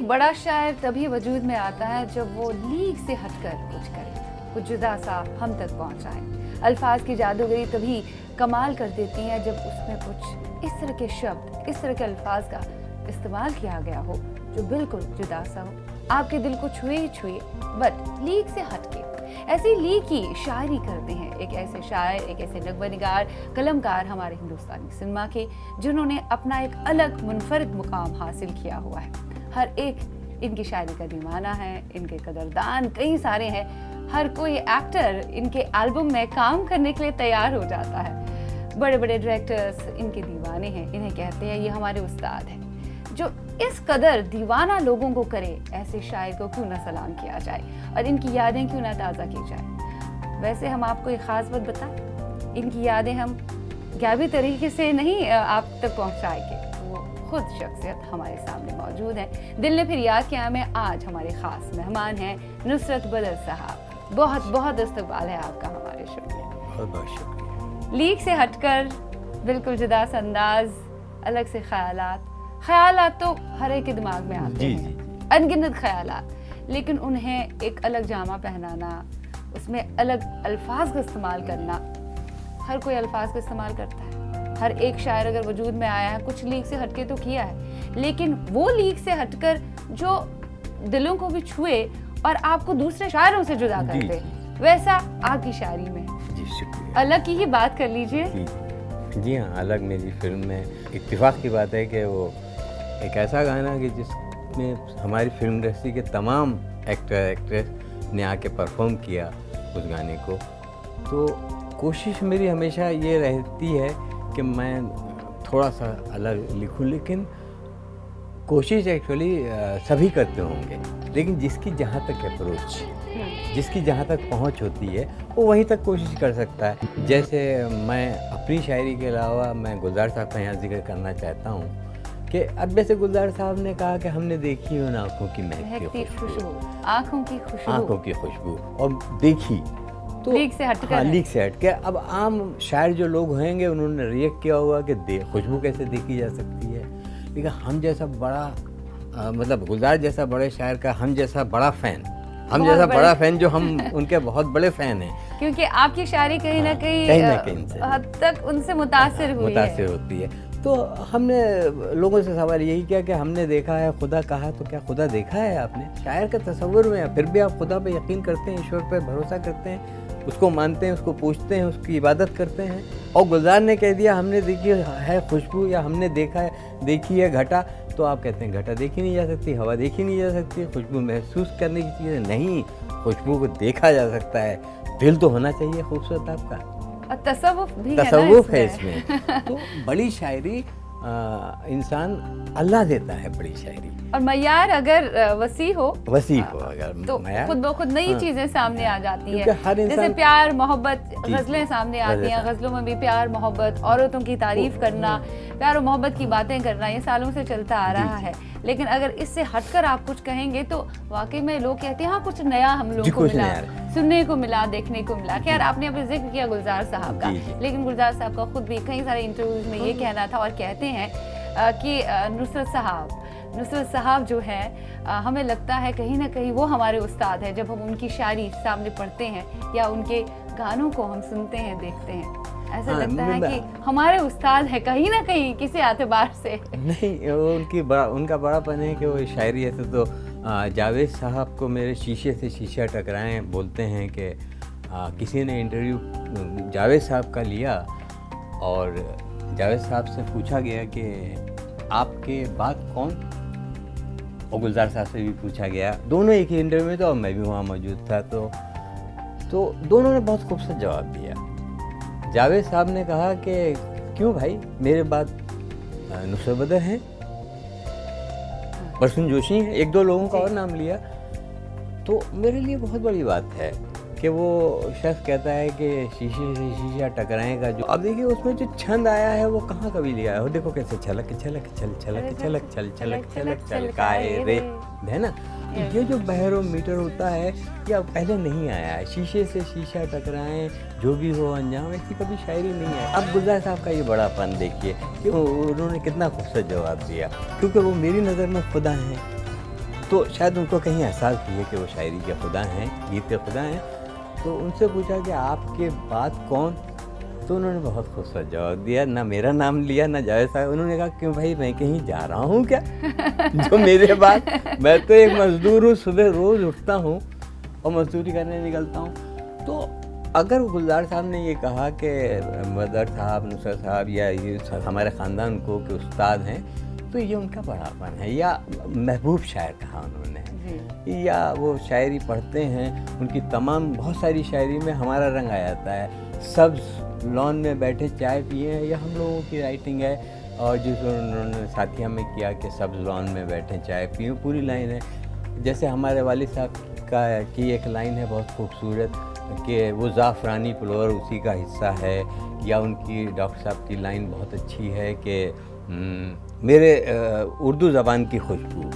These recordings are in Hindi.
एक बड़ा शायर तभी वजूद में आता है जब वो लीक से हटकर कुछ करे, कुछ जुदा सा हम तक पहुंचाए। अल्फाज की जादूगरी तभी कमाल कर देती है जब उसमें कुछ इस तरह के शब्द, इस तरह के अल्फाज का इस्तेमाल किया गया हो जो बिल्कुल जुदा सा हो, आपके दिल को छुए ही छुए, बट लीक से हटके। ऐसी लीक की शायरी करते हैं एक ऐसे शायर, एक ऐसे नगमा-निगार, कलमकार हमारे हिंदुस्तानी सिनेमा के, जिन्होंने अपना एक अलग मुनफरिद मुकाम हासिल किया हुआ है। हर एक इनकी शायरी का दीवाना है, इनके कदरदान कई सारे हैं। हर कोई एक्टर इनके एल्बम में काम करने के लिए तैयार हो जाता है। बड़े बड़े डायरेक्टर्स इनके दीवाने हैं, इन्हें कहते हैं ये हमारे उस्ताद हैं। जो इस कदर दीवाना लोगों को करे, ऐसे शायर को क्यों ना सलाम किया जाए और इनकी यादें क्यों ना ताज़ा की जाए। वैसे हम आपको एक ख़ास बात बताएं, इनकी यादें हम गैबी तरीके से नहीं आप तक पहुंचाएंगे, वो खुद शख्सियत हमारे सामने मौजूद है। दिल ने फिर याद किया में आज हमारे ख़ास मेहमान हैं नुसरत बदर साहब। बहुत बहुत इस्तकबाल है आपका हमारे शो में। बहुत बहुत शुक्रिया। लीक से हटकर बिल्कुल जुदा सा अंदाज, अलग से ख्यालात तो हर एक के दिमाग में आते हैं, अनगिनत ख्यालात, लेकिन उन्हें एक अलग जामा पहनाना, उसमें अलग अल्फाज का इस्तेमाल करना। हर कोई अल्फाज का इस्तेमाल करता है, हर एक शायर अगर वजूद में आया है कुछ लीक से हटके तो किया है, लेकिन वो लीक से हटकर जो दिलों को भी छुए और आपको दूसरे शायरों से जुदा कर दे, वैसा आपकी शायरी में है। जी शुक्रिया। अलग की ही बात कर लीजिए। जी हाँ, अलग मेरी फिल्म में इत्तेफाक की बात है कि वो एक ऐसा गाना कि जिसमें हमारी फिल्म इंडस्ट्री के तमाम एक्टर एक्ट्रेस ने आके परफॉर्म किया उस गाने को। तो कोशिश मेरी हमेशा ये रहती है कि मैं थोड़ा सा अलग लिखूं, लेकिन कोशिश एक्चुअली सभी करते होंगे, लेकिन जिसकी जहाँ तक अप्रोच, जिसकी जहाँ तक पहुँच होती है वो वहीं तक कोशिश कर सकता है। जैसे मैं अपनी शायरी के अलावा मैं गुलजार साहब का यहाँ जिक्र करना चाहता हूँ कि अब जैसे गुलजार साहब ने कहा कि हमने देखी उन आँखों की महकती खुशबू, आँखों की खुशबू और देखी तो लीक से हटकर। हाँ, लीक से हट के। अब आम शायर जो लोग होंगे उन्होंने रिएक्ट किया होगा कि खुशबू कैसे देखी जा सकती है, लेकिन हम जैसा बड़ा मतलब गुलजार जैसा बड़े शायर का हम जैसा बड़ा फ़ैन जो हम उनके बहुत बड़े फ़ैन हैं, क्योंकि आपकी शायरी कहीं ना कहीं हद तक उनसे मुतासिर होती है। तो हमने लोगों से सवाल यही किया कि हमने देखा है, खुदा कहा, तो क्या खुदा देखा है आपने? शायर का तसव्वुर में फिर भी आप खुदा पे यकीन करते हैं, ईश्वर पे भरोसा करते हैं, उसको मानते हैं, उसको पूछते हैं, उसकी इबादत करते हैं। और गुलजार ने कह दिया हमने देखी है खुशबू या हमने देखी है घटा, तो आप कहते हैं घटा देखी नहीं जा सकती, हवा देखी नहीं जा सकती, खुशबू महसूस करने की चीज़ नहीं, खुशबू को देखा जा सकता है। दिल तो होना चाहिए खूबसूरत आपका, तसव्वुफ है इसमें। तो बड़ी शायरी इंसान अल्लाह देता है, बड़ी शायरी और मयार अगर वसी हो अगर तो खुद ब खुद नई चीजें सामने आ जाती है। हर इंसान, जैसे प्यार मोहब्बत, गजलें सामने आती हैं, गजलों में भी प्यार मोहब्बत, औरतों की तारीफ करना, प्यार और मोहब्बत की बातें करना, ये सालों से चलता आ रहा है। लेकिन अगर इससे हटकर आप कुछ कहेंगे तो वाकई में लोग कहते हैं हाँ कुछ नया हम लोगों को मिला, सुनने को मिला, देखने को मिला। खैर आपने अभी जिक्र किया गुलजार साहब का, लेकिन गुलजार साहब का खुद भी कई सारे इंटरव्यूज में ये कहना था और कहते हैं कि नुसरत साहब जो है हमें लगता है कहीं ना कहीं वो हमारे उस्ताद है। जब हम उनकी शायरी सामने पढ़ते हैं या उनके गानों को हम सुनते हैं, देखते हैं, ऐसा लगता है कि हमारे उस्ताद है कहीं ना कहीं किसी एतबार से। नहीं, उनका बड़ापन है कि वो शायरी ऐसे तो जावेद साहब को मेरे शीशे से शीशा टकराएं बोलते हैं कि किसी ने इंटरव्यू जावेद साहब का लिया और जावेद साहब से पूछा गया कि आपके बाद कौन, और गुलजार साहब से भी पूछा गया, दोनों एक ही इंटरव्यू में, तो मैं भी वहाँ मौजूद था। तो दोनों ने बहुत खूबसूरत जवाब दिया। जावेद साहब ने कहा कि क्यों भाई, मेरे बाद नुसरत बदर हैं, प्रसून जोशी हैं, एक दो लोगों का और नाम लिया। तो मेरे लिए बहुत बड़ी बात है कि वो शख्स कहता है कि शीशे से शीशा टकराएगा। जो अब देखिए उसमें जो छंद आया है वो कहाँ कभी लिया है, वो देखो कैसे छलक छलक छल छलक छलक छल छलक छलक छलकाए रे, है ना। ये जो बैरोमीटर होता है ये पहले नहीं आया है। शीशे से शीशा टकराएं, जो भी हो अंजाम, ऐसी कभी शायरी नहीं है। अब गुलजार साहब का ये बड़ापन देखिए कि उन्होंने कितना खूबसूरत जवाब दिया, क्योंकि वो मेरी नज़र में खुदा हैं, तो शायद उनको कहीं एहसास भी है कि वो शायरी के खुदा हैं, गीत के खुदा हैं। तो उनसे पूछा कि आपके बाद कौन, तो उन्होंने बहुत खुश सा जवाब दिया, ना मेरा नाम लिया ना जावेद साहब। उन्होंने कहा क्यों भाई, मैं कहीं जा रहा हूँ क्या जो मेरे बाद, मैं तो एक मज़दूर हूँ, सुबह रोज़ उठता हूँ और मज़दूरी करने निकलता हूँ। तो अगर गुलजार साहब ने ये कहा कि मदर साहब, नुसरत साहब या ये हमारे ख़ानदान को कि उस्ताद हैं, तो ये उनका बड़ापन है। या महबूब शायर कहा उन्होंने, या वो शायरी पढ़ते हैं, उनकी तमाम बहुत सारी शायरी में हमारा रंग आ जाता है। सब्ज़ लॉन में बैठे चाय पिए हैं, यह हम लोगों की राइटिंग है। और जिस उन्होंने साथिया में किया कि सब्ज़ लॉन में बैठे चाय पिए, पूरी लाइन है। जैसे हमारे वालिद साहब की एक लाइन है बहुत खूबसूरत कि वो ज़ाफ़रानी फ्लोर उसी का हिस्सा है। या उनकी डॉक्टर साहब की लाइन बहुत अच्छी है कि मेरे उर्दू ज़बान की खुशबू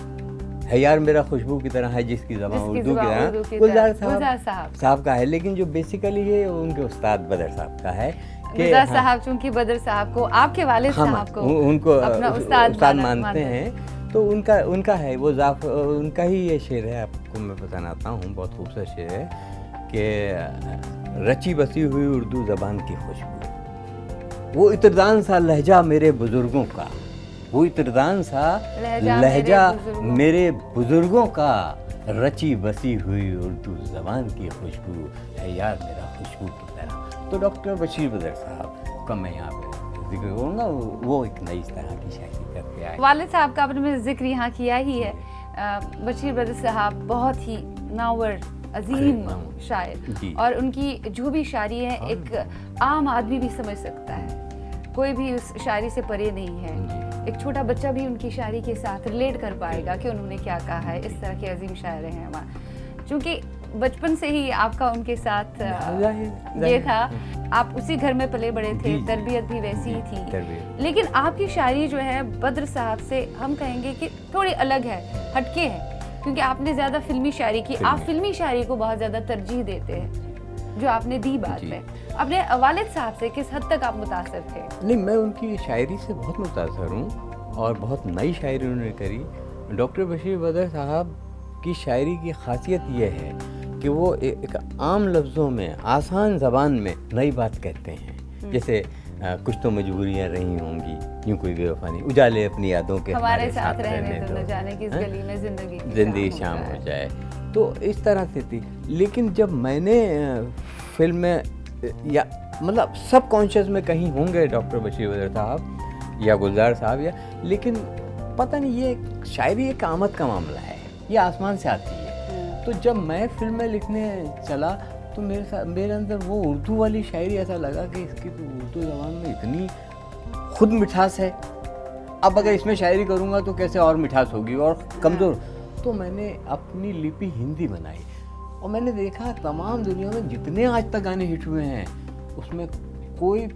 है यार, मेरा खुशबू की तरह है जिसकी ज़बान उर्दू की तरह। गुलजार साहब का है, लेकिन जो बेसिकली है वो उनके उस्ताद बदर साहब का है। गुलजार साहब चूँकि बदर साहब को आपके वालिद साहब को उनको अपना उस्ताद मानते हैं, तो उनका है वो उनका ही ये शेर है, आपको मैं बताता हूँ, बहुत खूबसूरत शेर है कि रची बसी हुई उर्दू ज़बान की खुशबू, वो इतरदान सा लहजा मेरे बुज़ुर्गों का, वो इतरदान सा लहजा मेरे बुज़ुर्गों का, रची बसी हुई उर्दू ज़बान की खुशबू है यार मेरा खुशबू की तरह। तो डॉक्टर बशीर बदर साहब का मैं यहाँ पे जिक्र करूँगा, वो एक नई तरह की शायरी करके आए। वालिद साहब का आपने जिक्र यहाँ किया ही है। बशीर बदर साहब बहुत ही नावर अजीम शायर, और उनकी जो भी शायरी है एक आम आदमी भी समझ सकता है, कोई भी उस शायरी से परे नहीं है। एक छोटा बच्चा भी उनकी शायरी के साथ रिलेट कर पाएगा कि उन्होंने क्या कहा है। इस तरह के अजीम शायर हैं हमारे, क्योंकि बचपन से ही आपका उनके साथ ये था, आप उसी घर में पले बड़े थे, तरबियत भी वैसी ही थी। लेकिन आपकी शायरी जो है बद्र साहब से हम कहेंगे कि थोड़ी अलग है, हटके है, क्योंकि आपने ज़्यादा फिल्मी शायरी की। आप फिल्मी शायरी को बहुत ज़्यादा तरजीह देते हैं, जो आपने दी बाद में। अपने वालिद साहब से किस हद तक आप मुतासर थे? नहीं, मैं उनकी शायरी से बहुत मुतासर हूँ और बहुत नई शायरी उन्होंने करी। डॉक्टर बशीर बदर साहब की शायरी की खासियत यह है कि वो एक आम लफ्ज़ों में, आसान ज़बान में नई बात कहते हैं। जैसे कुछ तो मजबूरियाँ रही होंगी, यूँ कोई बेवफा नहीं, उजाले अपनी यादों के हमारे साथ रहने दो, जाने किस गली में ज़िंदगी शाम हो जाए। तो इस तरह से थी। लेकिन जब मैंने फिल्म में, या मतलब सब कॉन्शियस में कहीं होंगे डॉक्टर बशीर बदर साहब या गुलजार साहब, या लेकिन पता नहीं, ये शायरी एक आमद का मामला है, ये आसमान से आती है। तो जब मैं फिल्म में लिखने चला तो मेरे अंदर वो उर्दू वाली शायरी, ऐसा लगा कि इसकी तो उर्दू ज़बान में इतनी खुद मिठास है, अब अगर इसमें शायरी करूँगा तो कैसे और मिठास होगी और कमज़ोर। तो मैंने अपनी लिपि हिंदी बनाई और मैंने देखा तमाम दुनिया में जितने आज तक गाने हिट हुए हैं उसमें कोई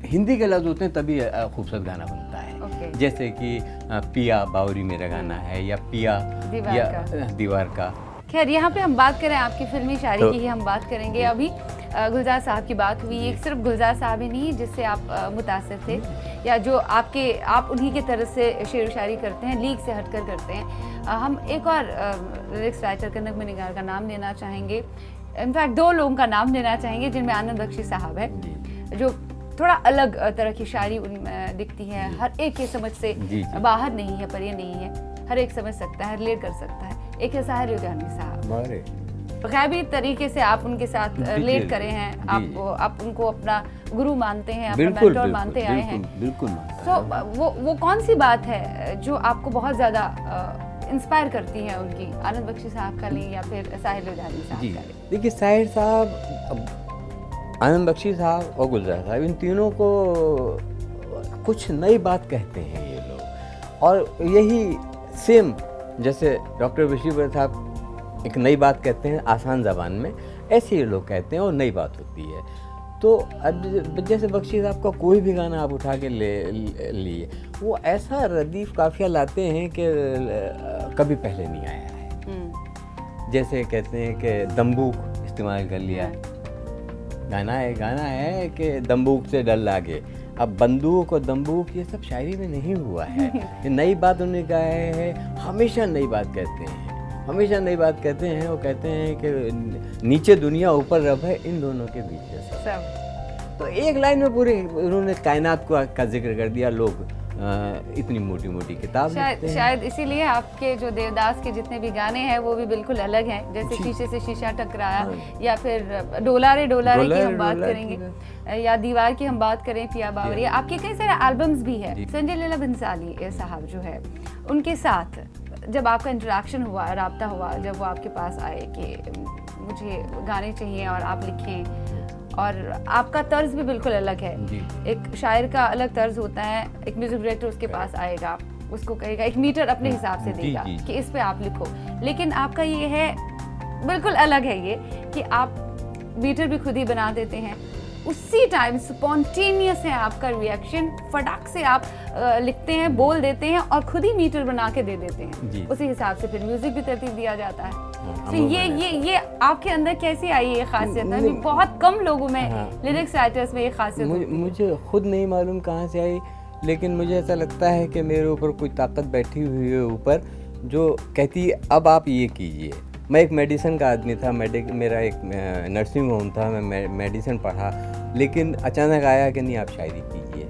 हिंदी के लफ्ज़ होते हैं तभी खूबसूरत गाना बनता है। जैसे कि पिया बावरी मेरा गाना है, या पिया दीवार का। खैर, यहाँ पे हम बात करें आपकी फिल्मी शायरी की ही हम बात करेंगे। अभी गुलजार साहब की बात हुई, एक सिर्फ गुलजार साहब ही नहीं जिससे आप मुतासिर थे, या जो आप उन्हीं के तरह से शेर व शायरी करते हैं, लीग से हटकर करते हैं। हम एक और लिरिक्स राइटर कनक में निगार का नाम लेना चाहेंगे, इनफैक्ट दो लोगों का नाम लेना चाहेंगे जिनमें आनंद बख्शी साहब है, जो थोड़ा अलग तरह की शायरी उनमें दिखती है, हर एक के समझ से बाहर नहीं है, पर ये नहीं है, हर एक समझ सकता है, रिलेट कर सकता है। एक है साहिर लुधियानवी साहब, गैबी तरीके से आप उनके साथ रिलेट करे हैं, आप उनको अपना गुरु मानते हैं, अपना मेंटोर मानते आए हैं। बिल्कुल तो वो कौन सी बात है जो आपको बहुत ज़्यादा इंस्पायर करती है उनकी, आनंद बख्शी साहब का लें या फिर साहिर लुधियानवी साहब का लें? देखिए, साहिर साहब, आनंद बख्शी साहब और गुलजार साहब, इन तीनों को कुछ नई बात कहते हैं ये लोग। और यही सेम जैसे डॉक्टर बशीर बदर साहब एक नई बात कहते हैं आसान ज़बान में, ऐसे ये लोग कहते हैं और नई बात होती है। तो अब जैसे बख्शी साहब का कोई भी गाना आप उठा के ले लिए, वो ऐसा रदीफ काफिया लाते हैं कि कभी पहले नहीं आया है। जैसे कहते हैं कि दम्बूक इस्तेमाल कर लिया, गाना है कि दम्बूक से डर लागे, अब बंदूक और दम्बूक ये सब शायरी में नहीं हुआ है। ये नई बात उन्होंने कहा है, हमेशा नई बात कहते हैं, हमेशा नई बात कहते हैं। वो कहते हैं कि नीचे दुनिया ऊपर रब है, इन दोनों के बीच है सब। तो एक लाइन में पूरे उन्होंने कायनात का जिक्र कर दिया। लोग इतनी मोटी मोटी किताब लिखते हैं। शायद इसीलिए आपके जो देवदास के जितने भी गाने हैं वो भी बिल्कुल अलग हैं, जैसे शीशे से शीशा टकराया, या फिर डोला रे की हम बात करेंगे, या दीवार की हम बात करें, पिया बावरिया। आपके कई सारे एल्बम्स भी हैं। संजय लीला भंसाली साहब जो है, उनके साथ जब आपका इंटरेक्शन हुआ, राब्ता हुआ, जब वो आपके पास आए कि मुझे गाने चाहिए और आप लिखें, और आपका तर्ज भी बिल्कुल अलग है। एक शायर का अलग तर्ज होता है, एक म्यूजिक डायरेक्टर उसके पास आएगा, उसको कहेगा, एक मीटर अपने हिसाब से देगा कि इस पे आप लिखो, लेकिन आपका ये है बिल्कुल अलग है, ये कि आप मीटर भी खुद ही बना देते हैं। उसी टाइम स्पॉन्टेनियस है आपका रिएक्शन, फटाक से आप लिखते हैं, बोल देते हैं और खुद ही मीटर बना के दे देते हैं। उसी हिसाब से फिर म्यूजिक भी तरतीब दिया जाता है। तो ये आपके अंदर कैसे आई ये खासियत है? बहुत कम लोगों में, लिरिक्स राइटर्स में ये खासियत मुझे खुद नहीं मालूम कहाँ से आई, लेकिन मुझे ऐसा लगता है कि मेरे ऊपर कोई ताकत बैठी हुई है ऊपर, जो कहती है अब आप ये कीजिए। मैं एक मेडिसिन का आदमी था, मेरा एक नर्सिंग होम था, मैं मेडिसिन पढ़ा, लेकिन अचानक आया कि नहीं आप शायरी कीजिए,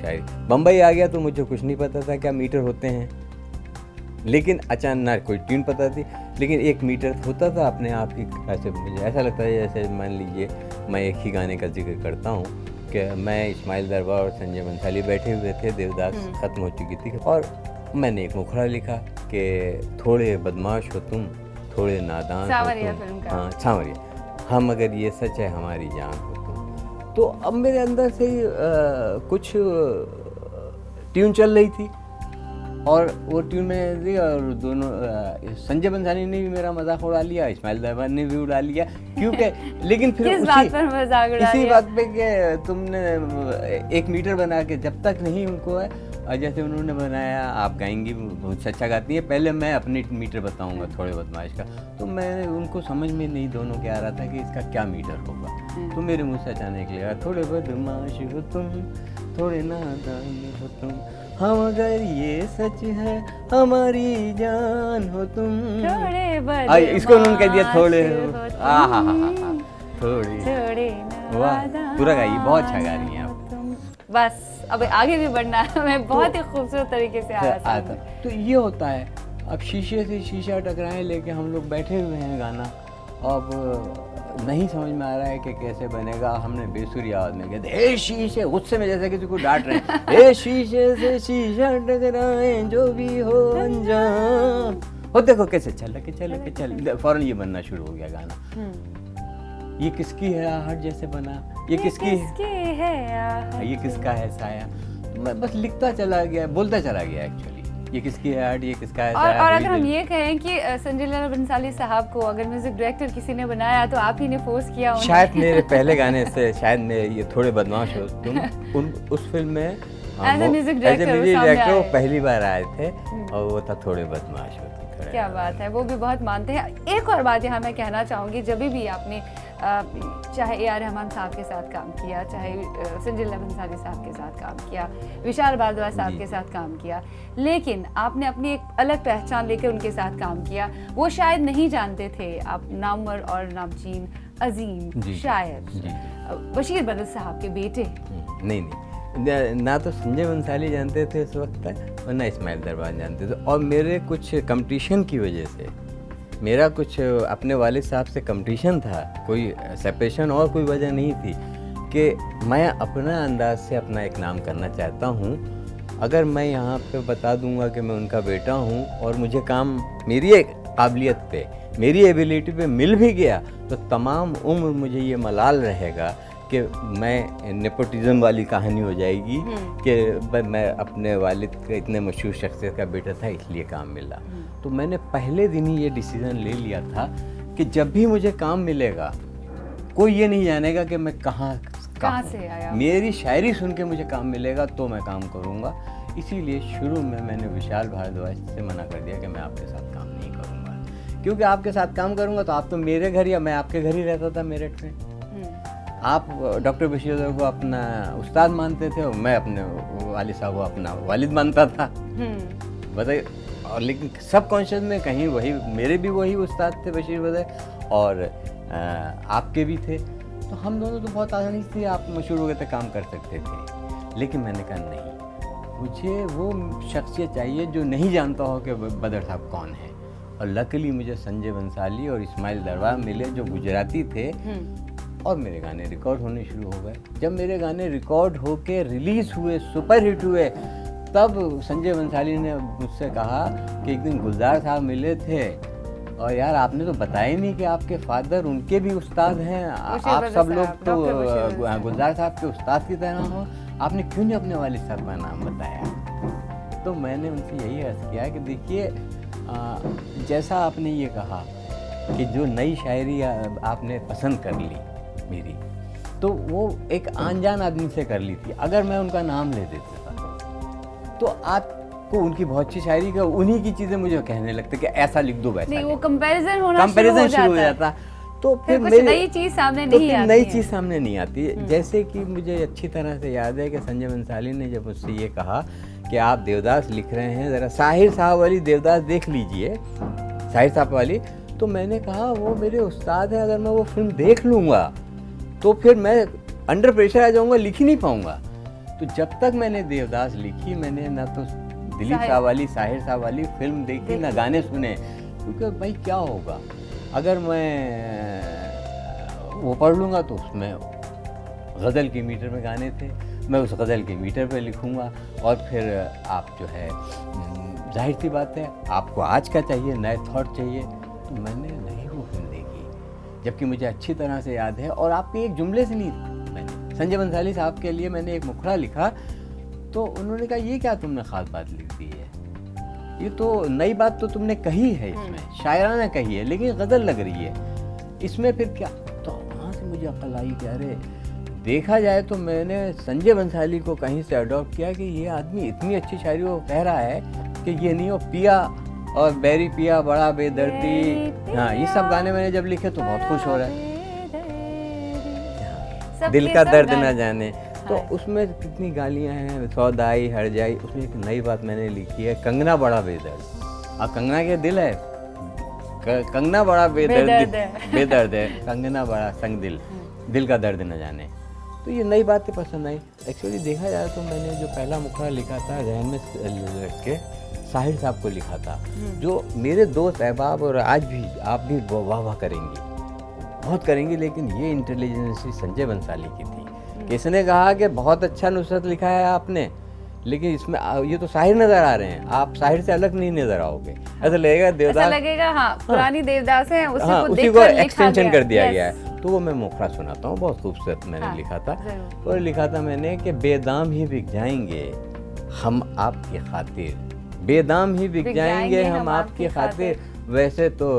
शायरी। बम्बई आ गया तो मुझे कुछ नहीं पता था क्या मीटर होते हैं, लेकिन अचानक ना कोई ट्यून पता थी, लेकिन एक मीटर होता था अपने आप ही। ऐसे मुझे ऐसा लगता है जैसे मान लीजिए मैं एक ही गाने का जिक्र करता हूँ कि मैं इस्माइल दरबार और संजय बंसाली बैठे हुए थे, देवदास ख़त्म हो चुकी थी, और मैंने एक मुखड़ा लिखा कि थोड़े बदमाश हो तुम, थोड़े नादान हो तुम, हाँ सांवरिया, हम अगर ये सच है हमारी जान हो तुम। तो अब मेरे अंदर से कुछ ट्यून चल रही थी, और वो ट्यून में दी, और दोनों संजय बंसाली ने भी मेरा मजाक उड़ा लिया, इस्माइल दरबार ने भी उड़ा लिया, क्योंकि लेकिन फिर किस बात पर मजाक उड़ा इसी बात पे कि तुमने एक मीटर बना के, जब तक नहीं उनको है, और जैसे उन्होंने बनाया आप गाएंगी बहुत अच्छा गाती है, पहले मैं अपनी मीटर बताऊंगा थोड़े बदमाश का। तो मैं उनको समझ में नहीं दोनों के आ रहा था कि इसका क्या मीटर होगा, तो मेरे मुँह से अचानक निकलेगा थोड़े बदमाश हो तुम, थोड़े नादान हो तुम, हम अगर ये सच है हमारी जान हो तुम। इसको उन्होंने कह दिया थोड़े, थोड़े, वाह पूरा गाइए, बहुत अच्छा गा रही हैं आप। बस अब आगे भी बढ़ना है, मैं बहुत ही खूबसूरत तरीके से आया। तो ये होता है, अब शीशे से शीशा टकराए लेके हम लोग बैठे हुए हैं गाना, अब नहीं समझ में आ रहा है कि कैसे बनेगा। हमने बेसुरी आवाज में कहते ए शीशे, गुस्से में जैसे किसी को डांट रहे हैं, ए शीशे से शीशा टकराए जो भी हो अनजान, और देखो कैसे चल, फौरन ये बनना शुरू हो गया गाना। ये किसकी है आहट जैसे बना, ये किसकी है, ये किसका है साया। मैं बस लिखता चला गया, बोलता चला गया एक्चुअली, ये किसकी है आहट, ये किसका है साया। और अगर हम ये कहें कि संजय लीला भंसाली साहब को अगर म्यूजिक डायरेक्टर किसी ने बनाया तो आप ही ने फोर्स किया उन्हें। शायद मेरे पहले गाने से, शायद मेरे ये थोड़े बदमाश हो तुम, उस फिल्म में एज ए म्यूजिक डायरेक्टर वो पहली बार आए थे, और वो था थोड़े बदमाश हो। क्या बात है, वो भी बहुत मानते हैं। एक और बात यहाँ मैं कहना चाहूँगी, जब भी आपने चाहे ए आर रहमान साहब के साथ काम किया, चाहे संजय लीला भंसाली साहब के साथ काम किया, विशाल भारद्वाज साहब के साथ काम किया, लेकिन आपने अपनी एक अलग पहचान लेकर उनके साथ काम किया। वो शायद नहीं जानते थे आप नामवर और नामचीन अजीम शायर बशीर बदर साहब के बेटे। नहीं, ना तो संजय बंसाली जानते थे उस वक्त तक, और ना इस्माइल दरबार जानते थे। और मेरे कुछ कंपटीशन की वजह से, मेरा कुछ अपने वालिद साहब से कंपटीशन था, कोई सेपरेशन और कोई वजह नहीं थी, कि मैं अपना अंदाज से अपना एक नाम करना चाहता हूँ। अगर मैं यहाँ पे बता दूँगा कि मैं उनका बेटा हूँ, और मुझे काम मेरी एक काबिलियत पे, मेरी एबिलिटी पे मिल भी गया, तो तमाम उम्र मुझे ये मलाल रहेगा कि मैं नेपोटिज्म वाली कहानी हो जाएगी कि मैं अपने वालिद के इतने मशहूर शख्सियत का बेटा था इसलिए काम मिला। तो मैंने पहले दिन ही ये डिसीज़न ले लिया था कि जब भी मुझे काम मिलेगा, कोई ये नहीं जानेगा कि मैं कहाँ से आया। मेरी शायरी सुन के मुझे काम मिलेगा तो मैं काम करूँगा। इसीलिए शुरू में मैंने विशाल भारद्वाज से मना कर दिया कि मैं आपके साथ काम नहीं करूँगा, क्योंकि आपके साथ काम करूँगा तो आप तो मेरे घर या मैं आपके घर ही रहता था मेरठ में। आप डॉक्टर बशीर अहमद को अपना उस्ताद मानते थे और मैं अपने वालिद साहब को अपना वालिद मानता था। बताइए, और लेकिन सब कॉन्शियस में कहीं वही, मेरे भी वही उस्ताद थे बशीर अहमद और आपके भी थे, तो हम दोनों तो बहुत आसानी से आप मशहूर हो गए थे, काम कर सकते थे। लेकिन मैंने कहा नहीं, मुझे वो शख्सियत चाहिए जो नहीं जानता हो कि बदर साहब कौन है। और लकीली मुझे संजय बंसाली और इस्माइल दरबार मिले जो गुजराती थे, और मेरे गाने रिकॉर्ड होने शुरू हो गए। जब मेरे गाने रिकॉर्ड होके रिलीज़ हुए, सुपर हिट हुए, तब संजय बंसाली ने मुझसे कहा कि एक दिन गुलजार साहब मिले थे और यार आपने तो बताया ही नहीं कि आपके फादर उनके भी उस्ताद हैं, आप सब लोग तो गुलजार साहब के उस्ताद की तरह हो, आपने क्यों नहीं अपने वालिद साहब का नाम बताया। तो मैंने उनसे यही अर्ज़ किया कि देखिए, जैसा आपने ये कहा कि जो नई शायरी आपने पसंद कर ली मेरी, तो वो एक अनजान आदमी से कर ली थी। अगर मैं उनका नाम ले देता था तो आपको उनकी बहुत अच्छी शायरी का उन्हीं की चीज़ें मुझे कहने लगते कि ऐसा लिख दो, वैसा नहीं, वो कंपैरिजन शुरू हो जाता। तो फिर कुछ नई चीज़ सामने नहीं आती, नई चीज़ सामने नहीं आती। जैसे कि मुझे अच्छी तरह से याद है कि संजय बंसाली ने जब मुझसे ये कहा कि आप देवदास लिख रहे हैं, ज़रा साहिर साहब वाली देवदास देख लीजिए, साहिर साहब वाली, तो मैंने कहा वो मेरे उस्ताद हैं, अगर मैं वो फिल्म देख लूँगा तो फिर मैं अंडर प्रेशर आ जाऊँगा, लिख ही नहीं पाऊँगा। तो जब तक मैंने देवदास लिखी, मैंने ना तो दिलीप साहब वाली, साहिर साहब वाली फिल्म देखी, ना गाने सुने, क्योंकि भाई क्या होगा अगर मैं वो पढ़ लूँगा तो उसमें गज़ल के मीटर में गाने थे, मैं उस गज़ल के मीटर पे लिखूँगा, और फिर आप जो है जाहिर सी बात है आपको आज का चाहिए, नए थॉट चाहिए। तो मैंने नहीं वो फिल्म देखी, जबकि मुझे अच्छी तरह से याद है। और आपके एक जुमले से नहीं, मैंने संजय बंसाली साहब के लिए मैंने एक मुखड़ा लिखा, तो उन्होंने कहा ये क्या तुमने ख़ास बात लिख दी है, ये तो नई बात तो तुमने कही है, इसमें शायराना कही है लेकिन गज़ल लग रही है, इसमें फिर क्या। तो वहाँ से मुझे अक्ल आई कि अरे देखा जाए तो मैंने संजय बंसाली को कहीं से अडॉप्ट किया कि ये आदमी इतनी अच्छी शायरी वो कह रहा है कि ये नहीं हो पिया और बैरी पिया बड़ा बेदर्दी, हाँ ये सब गाने मैंने जब लिखे तो बहुत खुश हो रहा है, दिल का दर्द ना जाने। तो उसमें कितनी गालियाँ हैं, सौदाई हर जाई, उसमें एक नई बात मैंने लिखी है, कंगना बड़ा बेदर्द। अब कंगना के दिल है, कंगना बड़ा बेदर्द है, कंगना बड़ा संग दिल, दिल का दर्द न जाने। तो ये नई बातें पसंद आई। एक्चुअली देखा जाए तो मैंने जो पहला मुखड़ा लिखा था जहन में रख के साहिर साहब को लिखा था, जो मेरे दोस्त अहबाब और आज भी आप भी वाह वाह करेंगी, बहुत करेंगी, लेकिन ये इंटेलिजेंस संजय बंसाली की थी। किसने कहा कि बहुत अच्छा नुसरत लिखा है आपने, लेकिन इसमें ये तो साहिर नजर आ रहे हैं, आप साहिर से अलग नहीं नजर आओगे, ऐसा लगेगा देवदास, ऐसा लगेगा हाँ पुरानी देवदास है, उसी को एक्सटेंशन कर दिया गया है। तो वो मैं मुखड़ा सुनाता हूँ, बहुत खूबसूरत मैंने लिखा था। और लिखा था मैंने कि बेदाम ही बिक जाएंगे हम आपकी खातिर, बेदाम ही बिक जाएंगे हम आपकी खातिर, वैसे तो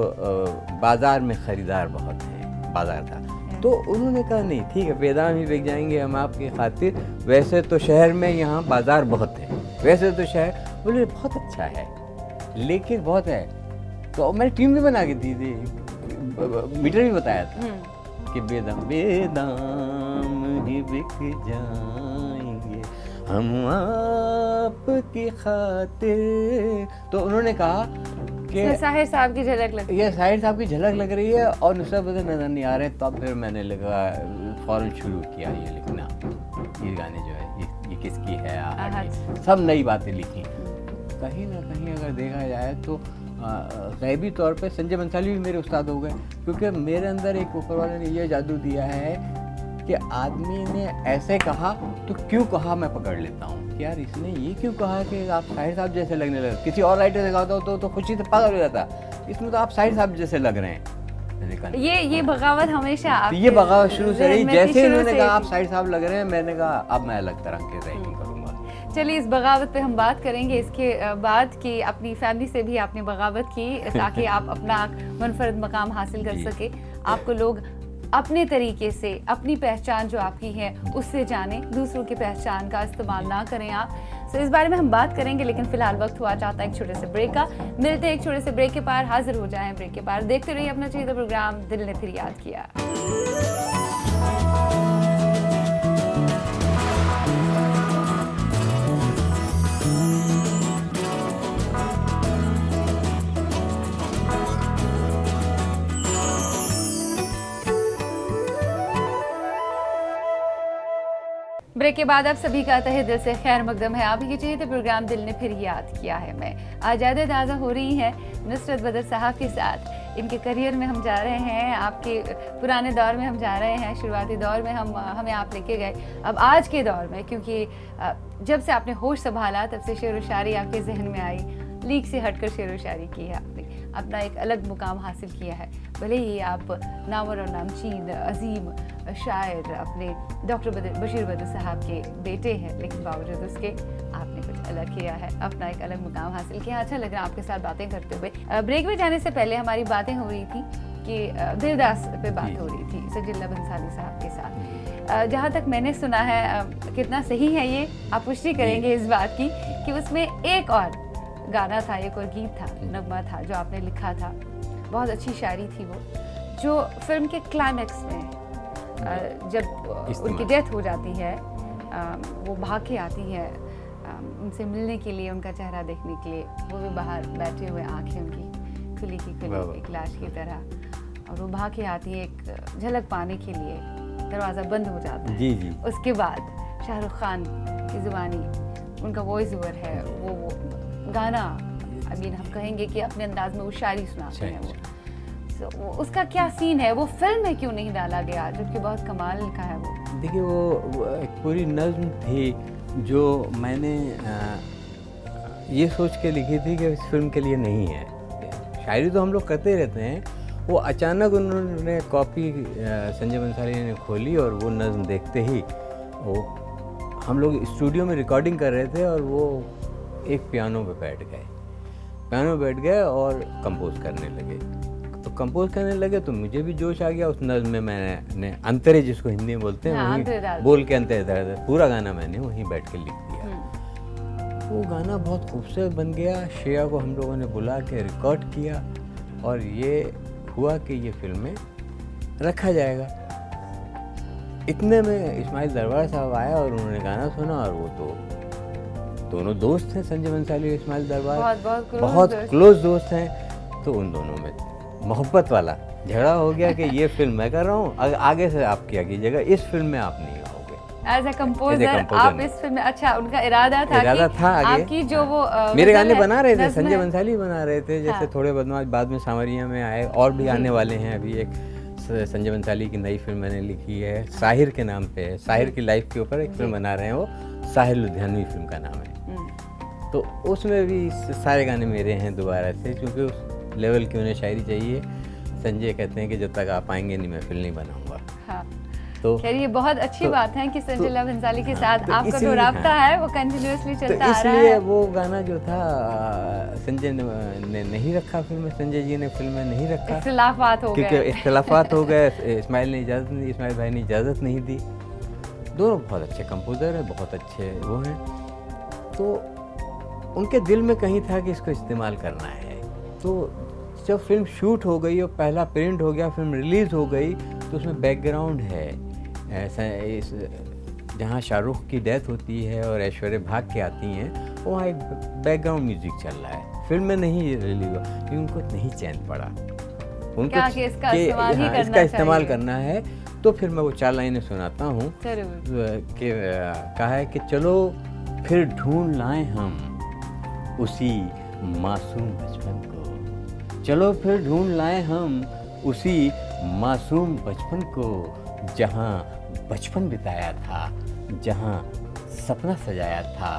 बाजार में खरीदार बहुत हैं, बाजार था। तो उन्होंने कहा नहीं ठीक है, बेदाम ही बिक जाएंगे हम आपकी खातिर, वैसे तो शहर में यहाँ बाजार बहुत है, वैसे तो शहर, बोले बहुत अच्छा है लेकिन बहुत है। तो मैंने टीम भी बना के दी थी, मीटर भी बताया था कि बेदाम बेदाम ही बिक जाएंगे हम आपकी खातिर। तो उन्होंने कहा कि साहिर साहब की झलक लग, ये साहिर साहब की झलक लग रही है और नुसरत फतेह नजर नहीं आ रहे। तब फिर मैंने लिखा, फौरन शुरू किया ये लिखना, ये गाने जो है ये किसकी है, सब नई बातें लिखी। कहीं ना कहीं अगर देखा जाए तो गैबी तौर पे संजय बंसाली भी मेरे उस्ताद हो गए, क्योंकि मेरे अंदर एक ऊपर वाले ने ये जादू दिया है कि आदमी ने ऐसे कहा तो क्यों कहा मैं पकड़ लेता हूँ कि यार इसने ये क्यों कहा कि आप साहिर साहब जैसे लगने लगे। किसी और राइटर से कहता हो तो खुशी से पागल हो जाता, इसमें तो आप साहिर साहब जैसे लग रहे हैं। ये बगावत हमेशा तो ये बगावत शुरू से रही, जैसे इन्होंने कहा आप साहिर साहब लग रहे हैं, मैंने कहा अब मैं अलग तरह के राइटिंग करूँगा। चलिए इस बगावत पे हम बात करेंगे इसके बाद कि अपनी फैमिली से भी आपने बगावत की ताकि आप अपना मुनफरद मकाम हासिल कर सके, आपको लोग अपने तरीके से अपनी पहचान जो आपकी है उससे जाने, दूसरों की पहचान का इस्तेमाल ना करें आप। तो इस बारे में हम बात करेंगे, लेकिन फिलहाल वक्त हुआ चाहता है एक छोटे से ब्रेक का। मिलते हैं एक छोटे से ब्रेक के पार, हाजिर हो जाएं ब्रेक के पार। देखते रहिए अपना चीज़ प्रोग्राम दिल ने फिर याद किया। ब्रेक के बाद आप सभी का तहे दिल से खैर मकदम है। आप ही के चाहिए प्रोग्राम दिल ने फिर याद किया है। मैं आज़ाद ताज़ा हो रही है नुसरत बदर साहब के साथ। इनके करियर में हम जा रहे हैं, आपके पुराने दौर में हम जा रहे हैं, शुरुआती दौर में हमें आप लेके गए, अब आज के दौर में, क्योंकि जब से आपने होश संभाला तब से शेर व शायरी आपके जहन में आई, लीक से हटकर शेर व शायरी की है आपने, अपना एक अलग मुकाम हासिल किया है। भले ही आप नामवर और नामचीन अजीम शायर अपने डॉक्टर बशीर बदर साहब के बेटे हैं, लेकिन बावजूद उसके आपने कुछ अलग किया है, अपना एक अलग मुकाम हासिल किया। अच्छा लग रहा है आपके साथ बातें करते हुए। ब्रेक में जाने से पहले हमारी बातें हो रही थी कि देवदास पे बात हो रही थी संजीला बंसाली साहब के साथ। जहाँ तक मैंने सुना है, कितना सही है ये आप पुष्टि करेंगे इस बात की, कि उसमें एक और गाना था, एक और गीत था, नगमा था जो आपने लिखा था, बहुत अच्छी शायरी थी वो, जो फिल्म के क्लाइमैक्स में जब उनकी डेथ हो जाती है, वो भाग के आती है उनसे मिलने के लिए, उनका चेहरा देखने के लिए, वो भी बाहर बैठे हुए, आंखें उनकी खुली की खुली एक लाश की तरह, और वो भाग के आती है एक झलक पाने के लिए, दरवाज़ा बंद हो जाता है। जी जी। उसके बाद शाहरुख खान की जुबानी, उनका वॉइस ओवर है, वो गाना, आई मीन हम कहेंगे कि अपने अंदाज में वो शायरी सुनाते हैं वो। तो उसका क्या सीन है, वो फिल्म में क्यों नहीं डाला गया, जबकि बहुत कमाल का है वो? देखिए वो एक पूरी नज़्म थी जो मैंने ये सोच के लिखी थी कि इस फिल्म के लिए नहीं है। शायरी तो हम लोग करते रहते हैं, वो अचानक उन्होंने कॉपी संजय बंसाली ने खोली और वो नज़्म देखते ही वो, हम लोग स्टूडियो में रिकॉर्डिंग कर रहे थे और वो एक पियानो पे बैठ गए और कंपोज करने लगे। तो कंपोज करने लगे तो मुझे भी जोश आ गया उस नज़्म में। मैंने अंतरे, जिसको हिंदी में बोलते हैं, वहीं बोल के अंतरे, पूरा गाना मैंने वहीं बैठ के लिख दिया। वो गाना बहुत खूबसूरत बन गया। श्रेया को हम लोगों ने बुला के रिकॉर्ड किया और ये हुआ कि ये फिल्म में रखा जाएगा। इतने में इस्माइल दरबार साहब आया और उन्होंने गाना सुना, और वो तो दोनों दोस्त हैं, संजय बंसाली और इस्माइल दरबार बहुत क्लोज दोस्त हैं। तो उन दोनों में मोहब्बत वाला झगड़ा हो गया कि ये फिल्म मैं कर रहा हूँ, आगे से आप किया कीजिएगा, इस फिल्म में आप नहीं होगे। एज ए कंपोजर आप इस फिल्म में, अच्छा उनका इरादा था आगे आपकी जो वो मेरे गाने बना रहे थे, संजय बंसाली बना रहे थे, जैसे थोड़े बदमाश बाद में सांवरिया में आए, और भी आने वाले हैं। अभी एक संजय बंसाली की नई फिल्म मैंने लिखी है, साहिर के नाम पे है, साहिर की लाइफ के ऊपर एक फिल्म बना रहे हैं, वो साहिर लुधियानवी फिल्म का नाम है। तो उसमें भी सारे गाने मेरे हैं दोबारा से, क्योंकि उस लेवल की उन्हें शायरी चाहिए। संजय कहते हैं कि जब तक आप आएंगे नहीं मैं फिल्म नहीं बनाऊंगा। हाँ। तो खैर ये बहुत अच्छी बात है कि संजीला बंसाली के साथ आपका जो राब्ता है वो कंटिन्यूअसली चलता आ रहा है। इसलिए वो गाना जो था संजय ने नहीं रखा फिल्म में, संजय जी ने फिल्म में नहीं रखा, इख्तिलाफात हो गए, क्योंकि इख्तिलाफात हो गए। इस्माइल ने इजाज़त नहीं दी, इस्माइल भाई ने इजाज़त नहीं दी। दोनों बहुत अच्छे कंपोज़र हैं, बहुत अच्छे वो हैं, तो उनके दिल में कहीं था कि इसको इस्तेमाल करना है। तो जब फिल्म शूट हो गई और पहला प्रिंट हो गया, फिल्म रिलीज़ हो गई, तो उसमें बैकग्राउंड है ऐसा, इस जहाँ शाहरुख की डेथ होती है और ऐश्वर्या भाग के आती हैं, वहाँ एक बैकग्राउंड म्यूजिक चल रहा है। फिल्म में नहीं रिलीज हुआ क्योंकि उनको नहीं चैन पड़ा, उनको इसका इस्तेमाल करना है। तो फिर मैं वो 4 लाइनें सुनाता हूँ कि कहा है कि चलो फिर ढूंढ लाएं हम उसी मासूम बचपन को, चलो फिर ढूंढ लाएं हम उसी मासूम बचपन को, जहाँ बचपन बिताया था, जहाँ सपना सजाया था,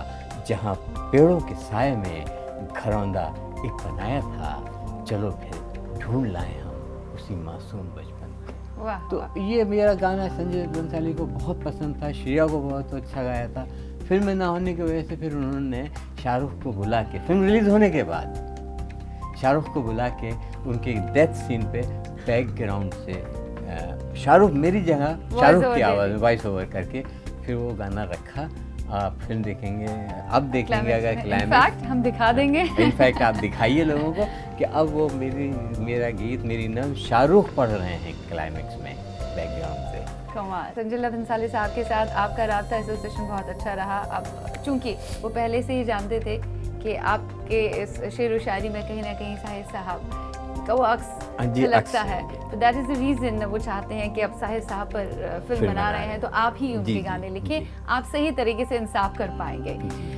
जहाँ पेड़ों के साए में घरौंदा एक बनाया था, चलो फिर ढूंढ लाएं हम उसी मासूम बचपन को। तो ये मेरा गाना संजय बंसाली को बहुत पसंद था, श्रेया को बहुत अच्छा गाया था। फिल्म में ना होने की वजह से फिर उन्होंने शाहरुख को बुला के, फिल्म रिलीज होने के बाद शाहरुख को बुला के उनके डेथ सीन पे बैकग्राउंड से शाहरुख मेरी जगह शाहरुख की आवाज़ में वॉइस ओवर करके फिर वो गाना रखा। आप फिल्म देखेंगे, अब देखेंगे अगर क्लाइमैक्स हम दिखा देंगे। इनफैक्ट आप दिखाइए लोगों को कि अब वो मेरा गीत, मेरी नज़्म शाहरुख पढ़ रहे हैं क्लाइमैक्स में बैकग्राउंड से। कमाल। संजीला बंसाली साहब के साथ आपका राब्ता एसोसिएशन बहुत अच्छा रहा। अब चूँकि वो पहले से ही जानते थे कि आपके इस शेर व शायरी में कहीं ना कहीं साहिर साहब का वो अक्स जी, लगता अक्सर। है, तो दैट इज द रीजन वो चाहते हैं कि अब साहिर साहब पर फिल्म बना रहे हैं तो आप ही उनके जी, गाने जी, लिखिए, जी। आप सही तरीके से इंसाफ कर पाएंगे।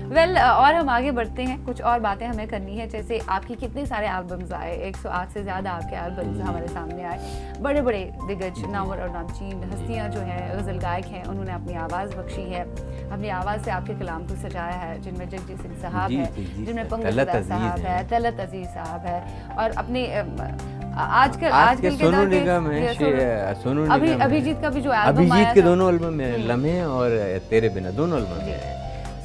वेल, और हम आगे बढ़ते हैं, कुछ और बातें हमें करनी है, जैसे आपकी कितने सारे एल्बम्स आए, 108 से ज़्यादा आपके एल्बम्स हमारे सामने आए, बड़े बड़े दिग्गज नामवर और नामचीन हस्तियाँ जो हैं, गज़ल गायक हैं, उन्होंने अपनी आवाज़ बख्शी है, अपनी आवाज़ से आपके कलाम को सजाया है, जिनमें जगजीत सिंह साहब जी, है, जी, जी, जिनमें सर। पंकज तलत उदा अज़ीज़ साहब है, हैं। तलत अजीज साहब है, और अपने आजकल आज के आजकल सोनू दौर के निगम है, सोनू निगम है। अभिजीत का भी जो एल्बम अभिजीत आया के था। दोनों एल्बम है, लम्हे और तेरे बिना, दोनों एल्बम जी। है।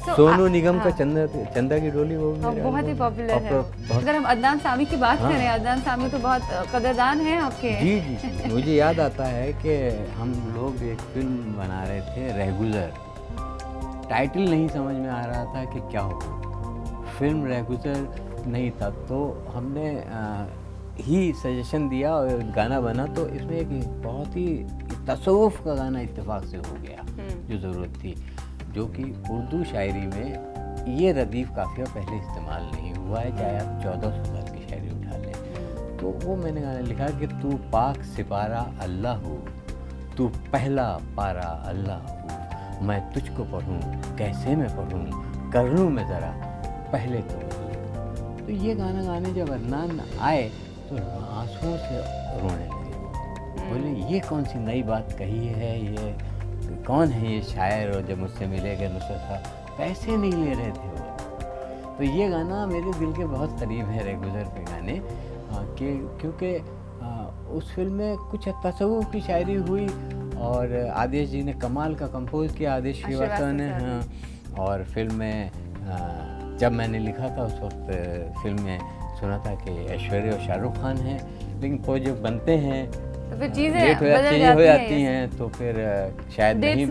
So, सोनू निगम का हाँ। चंदा की डोली वो हाँ, मेरा बहुत ही एल्बम पॉपुलर है। बहुत- अगर हम अदनान सामी की बात हाँ। करें, अदनान सामी तो बहुत कदरदान हैं आपके। जी जी जी। मुझे याद आता है कि हम लोग एक फिल्म बना रहे थे, रेगुलर। टाइटल नहीं समझ में आ रहा था कि क्या हो, फिल्म रेगुलर नहीं था, तो हमने ही सजेशन दिया और गाना बना, तो इसमें एक बहुत ही तसव्वुफ़ का गाना इत्तेफाक से हो गया जो ज़रूरत थी, जो कि उर्दू शायरी में ये रदीफ़ काफ़िया पहले इस्तेमाल नहीं हुआ है, चाहे आप 1400 साल की शायरी उठा लें। तो वो मैंने गाना लिखा कि तू पाक सिपारा अल्लाह हो, तू पहला पारा अल्लाह हो, मैं तुझको पढ़ूं कैसे मैं पढ़ूं, कर लूँ मैं ज़रा पहले तो वज़ू। तो ये गाना गाने जब अदनान आए तो आंसुओं से रोने लगे, बोले ये कौन सी नई बात कही है, ये कौन है ये शायर, और जब मुझसे मिले गए नुसरत साहब पैसे नहीं ले रहे थे वो। तो ये गाना मेरे दिल के बहुत करीब है, रेगुलर के गाने, क्योंकि उस फिल्म में कुछ तसव्वुफ़ की शायरी हुई, और आदेश जी ने कमाल का कंपोज किया, आदेश श्रीवास्तव ने। हाँ, और फिल्म में जब मैंने लिखा था उस वक्त फिल्म में सुना था कि ऐश्वर्या और शाहरुख खान हैं, लेकिन प्रोजेक्ट बनते हैं तो फिर चीज़ें लेट हो जाती हैं, तो फिर शायद नहीं,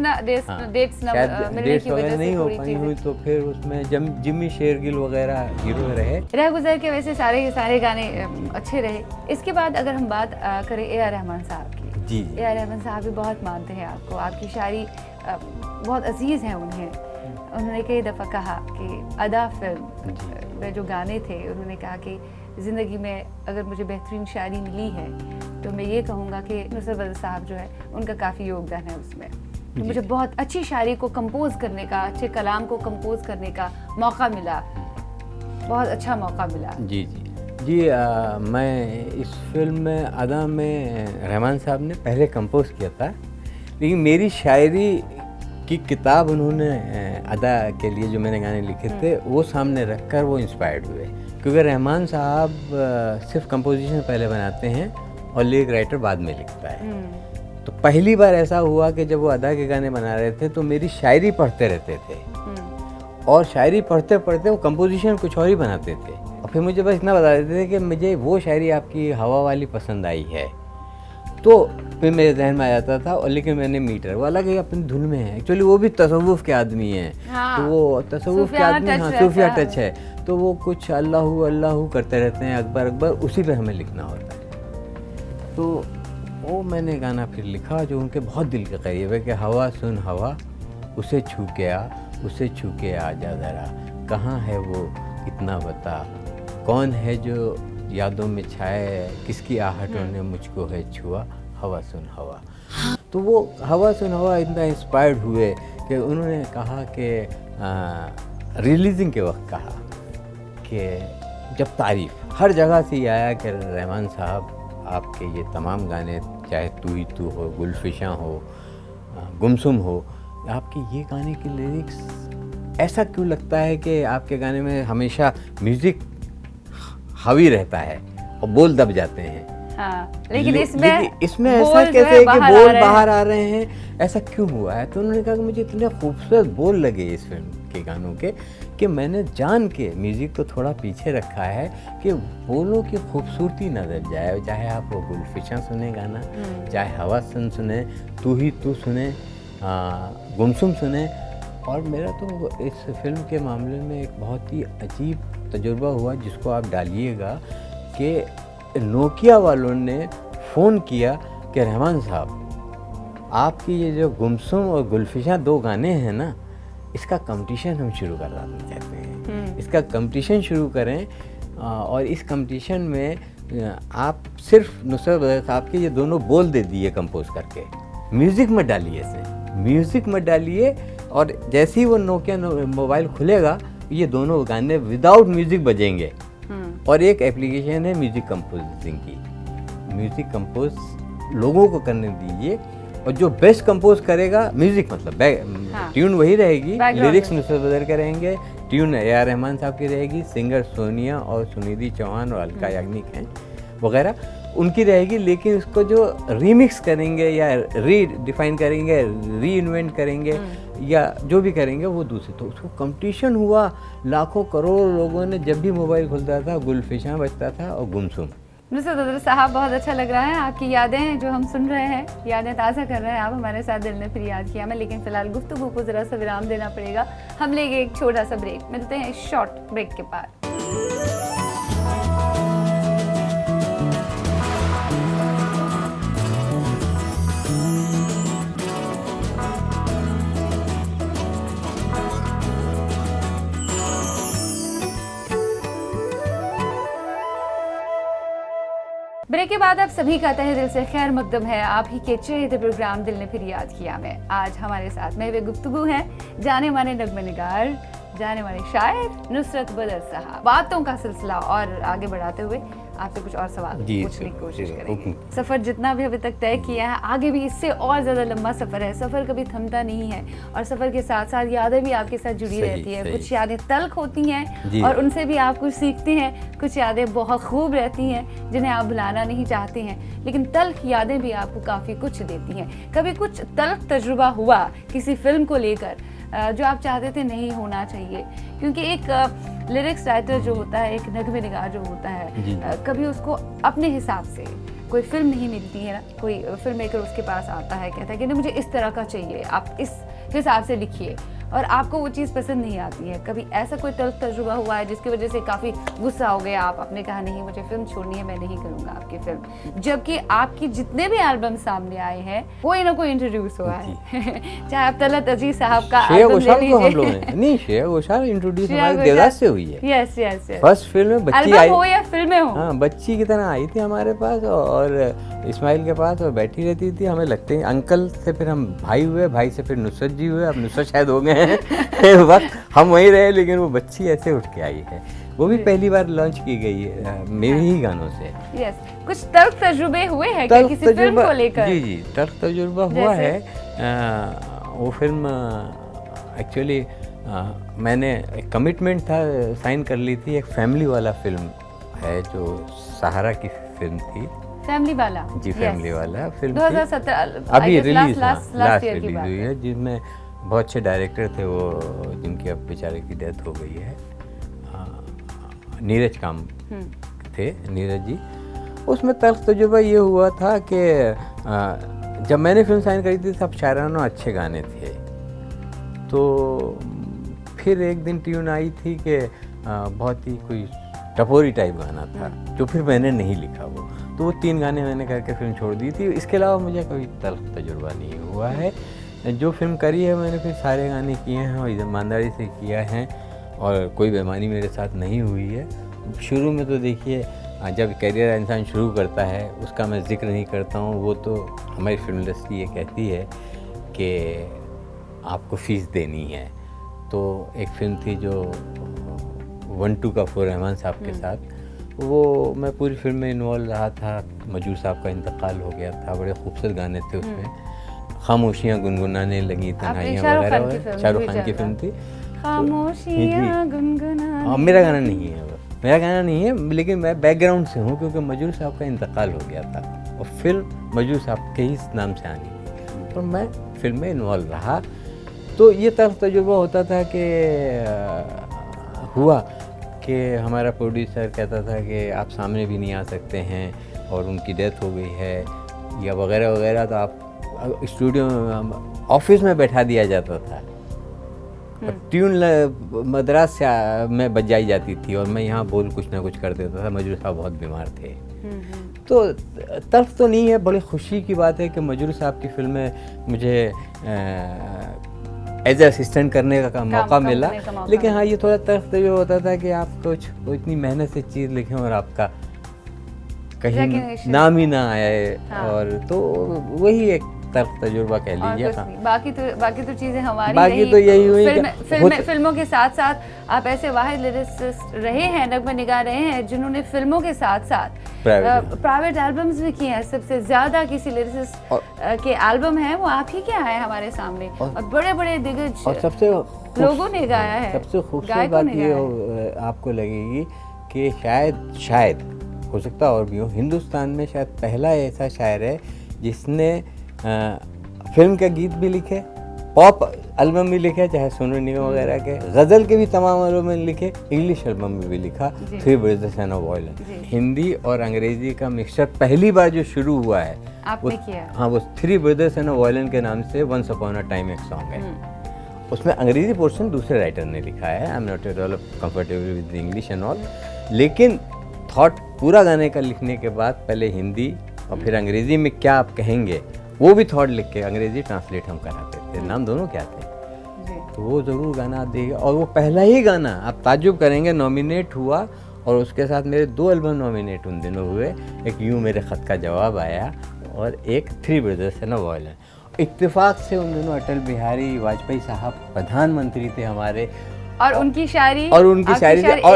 डेट्स वगैरह नहीं हो पाई हुई, तो फिर उसमें जिम्मी शेरगिल वगैरह हीरो रहे। रह गुजर के वैसे सारे के सारे गाने अच्छे रहे। इसके बाद अगर हम बात करें ए आर रहमान साहब की, जी ए आर रहमान साहब भी बहुत मानते हैं आपको, आपकी शायरी बहुत अजीज़ है उन्हें। उन्होंने कई दफ़ा कहा कि अदा फिल्म में जो गाने थे, उन्होंने कहा कि ज़िंदगी में अगर मुझे बेहतरीन शायरी मिली है तो मैं ये कहूँगा कि नुसरत फतेह साहब जो है उनका काफ़ी योगदान है उसमें। तो मुझे बहुत अच्छी शायरी को कंपोज करने का, अच्छे कलाम को कंपोज करने का मौका मिला, बहुत अच्छा मौका मिला। जी जी जी। मैं इस फिल्म में अदा में रहमान साहब ने पहले कंपोज किया था, लेकिन मेरी शायरी की किताब उन्होंने अदा के लिए जो मैंने गाने लिखे थे वो सामने रखकर वो इंस्पायर्ड हुए, क्योंकि रहमान साहब सिर्फ कंपोजिशन पहले बनाते हैं और लिरिक राइटर बाद में लिखता है। तो पहली बार ऐसा हुआ कि जब वो अदा के गाने बना रहे थे तो मेरी शायरी पढ़ते रहते थे, और शायरी पढ़ते पढ़ते वो कंपोजिशन कुछ और ही बनाते थे, और फिर मुझे बस इतना बता देते थे कि मुझे वो शायरी आपकी हवा वाली पसंद आई है। तो फिर मेरे जहन में आ जाता था, और लेकिन मैंने मीटर वो अलग ही अपनी धुन में है, एक्चुअली वो भी तसव्वुफ़ के आदमी हैं। हाँ, तो वो तसव्वुफ़ के आदमी, हाँ, सूफिया टच है, तो वो कुछ अल्लाहू अल्लाहू करते रहते हैं, अकबर अकबर, उसी पे हमें लिखना होता है। तो वो मैंने गाना फिर लिखा जो उनके बहुत दिल के करीब है कि हवा सुन हवा, उसे छू के आ, उसे छू के आ जा ज़रा, कहाँ है वो इतना बता, कौन है जो यादों में छाए, किसकी आहटों ने मुझको है छुआ, हवा सुन हवा। तो वो हवा सुन हवा इतना इंस्पायर्ड हुए कि उन्होंने कहा कि रिलीजिंग के वक्त कहा कि जब तारीफ़ हर जगह से ये आया कि रहमान साहब आपके ये तमाम गाने, चाहे तू ही तू हो, गुलफिशां हो, गुमसुम हो, आपके ये गाने के लिरिक्स ऐसा क्यों लगता है कि आपके गाने में हमेशा म्यूज़िक हावी रहता है और बोल दब जाते हैं। हाँ, लेकिन इसमें ऐसा कैसे है कि बोल बाहर आ रहे हैं, ऐसा क्यों हुआ है? तो उन्होंने कहा कि मुझे इतने खूबसूरत बोल लगे इस फिल्म के गानों के कि मैंने जान के म्यूज़िक को थोड़ा पीछे रखा है कि बोलों की खूबसूरती न दब जाए, चाहे आप वो गुलफिशां सुने गाना, चाहे हवा सुने, तू ही तू सुने, गुमसुम सुने। और मेरा तो इस फिल्म के मामले में एक बहुत ही अजीब तजुर्बा हुआ, जिसको आप डालिएगा, कि नोकिया वालों ने फ़ोन किया कि रहमान साहब आपकी ये जो गुमसुम और गुलफिशां 2 गाने हैं ना, इसका कंपटीशन हम शुरू करना चाहते हैं, इसका कंपटीशन शुरू करें, और इस कंपटीशन में आप सिर्फ नुसरत बदर साहब के ये दोनों बोल दे दिए कंपोज करके, म्यूज़िक मत डालिए इसे, म्यूज़िक मत डालिए, और जैसे ही वो नोकिया मोबाइल खुलेगा ये दोनों गाने विदाउट म्यूज़िक बजेंगे। और एक एप्लीकेशन है म्यूज़िक कंपोजिंग की, म्यूज़िक कंपोज लोगों को करने दीजिए, और जो बेस्ट कंपोज करेगा, म्यूज़िक मतलब ट्यून वही रहेगी, लिरिक्स नुसरत बदर के रहेंगे, ट्यून ए.आर. रहमान साहब की रहेगी, सिंगर सोनिया और सुनिधि चौहान और अलका याग्निक हैं वगैरह, उनकी रहेगी, लेकिन उसको जो रीमिक्स करेंगे या रीडिफाइन करेंगे, री इन्वेंट करेंगे या जो भी करेंगे वो दूसरे। तो उसको कंपटीशन हुआ, लाखों करोड़ लोगों ने, जब भी मोबाइल खुलता था गुलफिशां बजता था और गुमसुम। नुसरत बदर साहब, बहुत अच्छा लग रहा है आपकी यादें जो हम सुन रहे हैं, यादें ताज़ा कर रहे हैं आप हमारे साथ दिल ने फिर याद किया में। लेकिन फिलहाल गुफ्तगू को ज़रा सा विराम देना पड़ेगा, हम लेंगे एक छोटा सा ब्रेक, मिलते हैं इस शॉर्ट ब्रेक के बाद। ब्रेक के बाद आप सभी का तहे दिल से खैर मकदम है आप ही के चहेते प्रोग्राम दिल ने फिर याद किया में। आज हमारे साथ में वे गुफ्तगू हैं जाने माने नगमे निगार, जाने माने शायर नुसरत बदर साहब। बातों का सिलसिला और आगे बढ़ाते हुए आपसे कुछ और सवाल पूछने की कोशिश करेंगे। सफ़र जितना भी अभी तक तय किया है, आगे भी इससे और ज़्यादा लंबा सफ़र है, सफ़र कभी थमता नहीं है, और सफ़र के साथ साथ यादें भी आपके साथ जुड़ी रहती है। कुछ यादें तल्ख होती हैं और उनसे भी आप कुछ सीखते हैं, कुछ यादें बहुत खूब रहती हैं जिन्हें आप भुलाना नहीं चाहते हैं, लेकिन तल्ख यादें भी आपको काफ़ी कुछ देती हैं। कभी कुछ तल्ख तजुर्बा हुआ किसी फिल्म को लेकर जो आप चाहते थे नहीं होना चाहिए, क्योंकि एक लिरिक्स राइटर जो होता है, एक नगमे निगार जो होता है, कभी उसको अपने हिसाब से कोई फिल्म नहीं मिलती है ना, कोई फिल्म मेकर उसके पास आता है, कहता है कि नहीं मुझे इस तरह का चाहिए, आप इस हिसाब से लिखिए, और आपको वो चीज़ पसंद नहीं आती है। कभी ऐसा कोई तल्ख तजुर्बा हुआ है जिसकी वजह से काफ़ी गुस्सा हो गया, आपने कहा नहीं मुझे फिल्म छोड़नी है, मैं नहीं करूँगा आपकी फिल्म, जबकि आपकी जितने भी एल्बम सामने आए हैं कोई ना कोई इंट्रोड्यूस हुआ है चाहे आप तलत अजीज साहब का एल्बम ले लीजिए, नहीं श्रेया घोषाल इंट्रोड्यूस हमारे देवदास से हुई है। Yes yes yes, first film में बच्ची आई हो या फिल्में हो, हाँ बच्ची की तरह आई थी हमारे पास और इस्माइल के पास, और बैठी रहती थी, हमें लगते हैं अंकल से फिर हम भाई हुए, भाई से फिर नुसरत जी हुए, अब नुसरत शायद हो गए हैं वक्त हम वहीं रहे, लेकिन वो बच्ची ऐसे उठ के आई है, वो भी पहली बार लॉन्च की गई है मेरे ही गानों से। यस, कुछ तल्ख तजुर्बे हुए हैं क्या किसी फिल्म को लेकर? जी जी, तल्ख तजुर्बा हुआ है। वो फिल्म एक्चुअली मैंने एक कमिटमेंट था, साइन कर ली थी, एक फैमिली वाला फिल्म है जो सहारा की फिल्म थी, फैमिली वाला जी, फैमिली वाला फिल्म 2017 अभी रिलीज लास्ट रिलीज हुई है, जिसमें बहुत अच्छे डायरेक्टर थे वो, जिनकी अब बेचारे की डेथ हो गई है, नीरज काम थे, नीरज जी। उसमें तल्ख तजुर्बा ये हुआ था कि जब मैंने फिल्म साइन करी थी सब शायराना अच्छे गाने थे, तो फिर एक दिन ट्यून आई थी कि बहुत ही कोई टपोरी टाइप गाना था, जो फिर मैंने नहीं लिखा वो, तो वो 3 गाने मैंने करके फिल्म छोड़ दी थी। इसके अलावा मुझे कोई तल्ख तजुर्बा नहीं हुआ है। जो फिल्म करी है मैंने फिर सारे गाने किए हैं और ईमानदारी से किया है, और कोई बेईमानी मेरे साथ नहीं हुई है। शुरू में तो देखिए जब करियर इंसान शुरू करता है उसका मैं जिक्र नहीं करता हूँ, वो तो हमारी फिल्म इंडस्ट्री ये कहती है कि आपको फ़ीस देनी है। तो एक फिल्म थी जो 1-2 का फॉर रहमान साहब के साथ, वो मैं पूरी फिल्म में इन्वॉल्व रहा था। मजूर साहब का इंतकाल हो गया था, बड़े खूबसूरत गाने थे उसमें, खामोशियाँ गुनगुनाने लगी तन्हाइयाँ वगैरह, शाहरुख खान की फिल्म थी। खामोशियाँ गुनगुनाने, मेरा गाना नहीं है, मेरा गाना नहीं है, लेकिन मैं बैकग्राउंड से हूँ क्योंकि मजूर साहब का इंतकाल हो गया था और फिल्म मजूर साहब के ही नाम से आनी थी, तो मैं फिल्म में इन्वॉल्व रहा। तो ये तल्ख तजुर्बा होता था कि हुआ कि हमारा प्रोड्यूसर कहता था कि आप सामने भी नहीं आ सकते हैं और उनकी डेथ हो गई है या वगैरह वगैरह, तो आप स्टूडियो में ऑफिस में बैठा दिया जाता था, ट्यून मद्रास से में बजाई जाती थी और मैं यहाँ बोल कुछ ना कुछ कर देता था। मजरूर साहब बहुत बीमार थे, तो तल्ख तो नहीं है, बड़ी खुशी की बात है कि मजरूर साहब की फिल्म में मुझे एज असिस्टेंट करने का मौका मिला। लेकिन हाँ, ये थोड़ा तल्ख तो ये होता था कि आप कुछ इतनी मेहनत से चीज़ लिखें और आपका कहीं Recognition. नाम ही ना आए। हाँ। और तो वही एक तर्क तजुर्बा कह और लीजिए। कुछ हाँ, नहीं। बाकी तो चीजें हमारी बाकी रही। तो यही हुई कि फिल्मों के साथ साथ आप ऐसे वाहिद लिरिसिस्ट रहे हैं, नगमा निगार रहे हैं, जिन्होंने फिल्मों के साथ साथ प्राइवेट एल्बम्स भी किए हैं। सबसे ज्यादा किसी लिरिसिस्ट के एल्बम हैं वो आप ही के आए हैं हमारे सामने, और बड़े बड़े दिग्गज और सबसे लोगों ने गाया है। सबसे खूबसूरत गायकों बात ने ये गाया है। आपको लगेगी कि शायद हो सकता है और भी हो, हिंदुस्तान में शायद पहला ऐसा शायर है जिसने फिल्म के गीत भी लिखे, पॉप एल्बम भी लिखे, चाहे सोनू निगम वगैरह के, गज़ल के भी तमाम एल्बम में लिखे, इंग्लिश एल्बम में भी लिखा, three brothers and a violin. Hindi और अंग्रेजी का मिक्सचर पहली बार जो शुरू हुआ है आपने किया। हाँ, वो three brothers and a violin के नाम से वंस अपॉन अ टाइम एक सॉन्ग है। उसमें अंग्रेजी पोर्शन दूसरे राइटर ने लिखा है, I am not at all comfortable with English and all, लेकिन थॉट पूरा गाने का लिखने के बाद पहले हिंदी और फिर अंग्रेजी में क्या आप कहेंगे वो भी थॉट लिख के अंग्रेजी ट्रांसलेट हम कराते थे। नाम दोनों क्या थे, तो वो ज़रूर गाना आप देखिए। और वो पहला ही गाना आप ताज्जुब करेंगे नॉमिनेट हुआ, और उसके साथ मेरे 2 एल्बम नॉमिनेट उन दिनों हुए, एक यूं मेरे ख़त का जवाब आया और एक three brothers and a violin. इत्तेफाक से उन दिनों अटल बिहारी वाजपेयी साहब प्रधानमंत्री थे हमारे, और उनकी शायरी और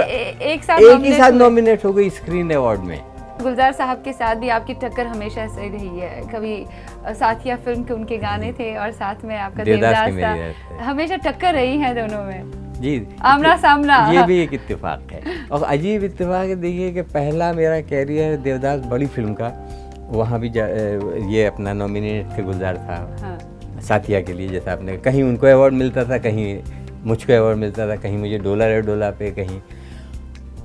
एक ही साथ नॉमिनेट हो गई स्क्रीन अवार्ड में। गुलजार साहब के साथ भी आपकी टक्कर हमेशा से रही है। कभी साथिया फिल्म के उनके गाने थे और साथ में आपका देवदास था, हमेशा टक्कर रही है दोनों में जी, आमना सामना। ये भी एक इत्तेफाक है। और अजीब इत्तेफाक है, देखिए कि पहला मेरा कैरियर देवदास बड़ी फिल्म का, वहाँ भी ये अपना नॉमिनेट थे गुलजार साहब। हाँ। साथिया के लिए, जैसा आपने कहीं उनको अवार्ड मिलता था, कहीं मुझको अवार्ड मिलता था, कहीं मुझे डोला रे डोला पे, कहीं।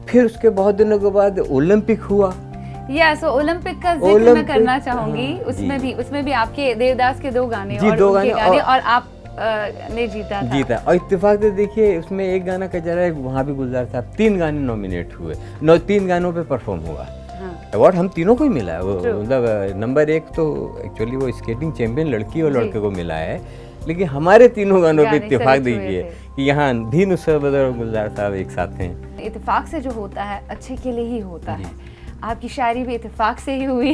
फिर उसके बहुत दिनों के बाद ओलंपिक हुआ। सो ओलंपिक का जिक्र मैं करना चाहूंगी। उसमें भी आपके देवदास के 2 गाने और आप ने जीता था। और इत्तेफाक से देखिए उसमें एक गाना कचरा है, वहाँ भी गुलजार साहब 3 गाने नॉमिनेट हुए, 3 गानों पे परफॉर्म हुआ। अवार्ड हम तीनों को ही मिला है। वो मतलब नंबर 1 तो एक्चुअली वो स्केटिंग चैंपियन लड़की और लड़के को मिला है, लेकिन हमारे तीनों गानों पे इत्तेफाक देखिए कि यहाँ भी नुसरत बदर और गुलजार साहब एक साथ हैं। इत्तेफाक से जो होता है अच्छे के लिए ही होता है। आपकी शायरी भी इत्तेफाक से ही हुई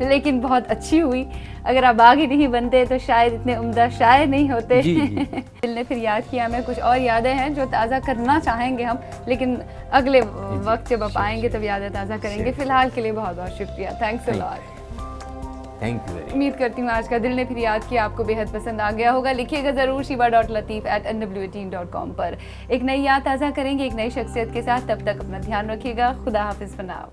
लेकिन बहुत अच्छी हुई। अगर आप बागी नहीं बनते तो शायद इतने उम्दा शायर नहीं होते। दिल ने फिर याद किया में कुछ और यादें हैं जो ताज़ा करना चाहेंगे हम, लेकिन अगले वक्त जब आप आएंगे तब यादें ताज़ा करेंगे। फिलहाल के लिए बहुत बहुत शुक्रिया, thanks a lot. Thank you. उम्मीद करती हूँ आज का दिल ने फिर याद किया आपको बेहद पसंद आ गया होगा। लिखिएगा ज़रूर shiva.lateef@nw18.com पर। एक नई याद ताज़ा करेंगे एक नई शख्सियत के साथ। तब तक अपना ध्यान रखिएगा। खुदा हाफिज़ फनाव।